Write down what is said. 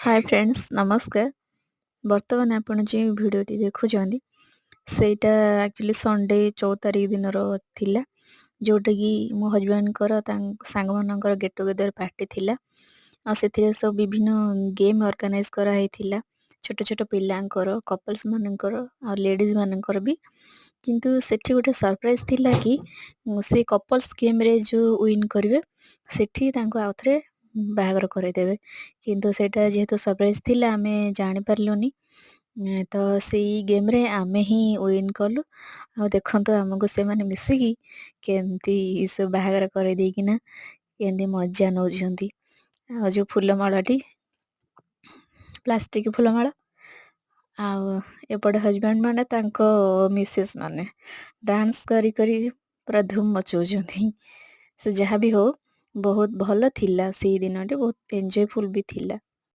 Hi friends नमस्कार। बर्तमान आपण जे भिडियोटी देखुଛନ୍ତି ସେଇଟା ଆକ୍ଚୁଆଲି ସଣ୍ଡେ 14 ତାରିଖ ଦିନର ଥିଲା, ଯେଉଁଟାକି ମୋ ହଜବେଣ୍ଡଙ୍କର ସାଙ୍ଗମାନଙ୍କର ଗେଟ୍ ଟୁଗେଦର ପାର୍ଟି ଥିଲା। ଆଉ ସେଥିରେ ସବୁ ବିଭିନ୍ନ ଗେମ୍ ଅର୍ଗାନାଇଜ୍ କରାହେଇଥିଲା, ଛୋଟ ଛୋଟ ପିଲାଙ୍କର, କପଲ୍ସ ମାନଙ୍କର ଆଉ ଲେଡ଼ିଜ୍ ମାନଙ୍କର ବି। କିନ୍ତୁ ସେଠି ଗୋଟେ ସରପ୍ରାଇଜ୍ ଥିଲା କି ସେ କପଲ୍ସ ଗେମ୍ରେ ଯେଉଁ ୱିନ୍ କରିବେ ସେଠି ତାଙ୍କୁ ଆଉଥରେ ବାହାଘର କରାଇଦେବେ। କିନ୍ତୁ ସେଇଟା ଯେହେତୁ ସରପ୍ରାଇଜ୍ ଥିଲା ଆମେ ଜାଣିପାରିଲୁନି। ତ ସେଇ ଗେମ୍ରେ ଆମେ ହିଁ ୱିନ୍ କଲୁ। ଆଉ ଦେଖନ୍ତୁ ଆମକୁ ସେମାନେ ମିଶିକି କେମିତି ସବୁ ବାହାଘର କରାଇ ଦେଇକିନା କେମିତି ମଜା ନେଉଛନ୍ତି। ଆଉ ଯେଉଁ ଫୁଲମାଳଟି ପ୍ଲାଷ୍ଟିକ୍ ଫୁଲମାଳ, ଆଉ ଏପଟେ ହଜବେଣ୍ଡ ମାନେ ତାଙ୍କ ମିସେସ୍ ମାନେ ଡାନ୍ସ କରି କରି ପୁରା ଧୁମ୍ ମଚାଉଛନ୍ତି। ସେ ଯାହା ବି ହଉ ବହୁତ ଭଲ ଥିଲା, ସେଇ ଦିନଟି ବହୁତ ଏନ୍ଜୟଫୁଲ୍ ବି ଥିଲା।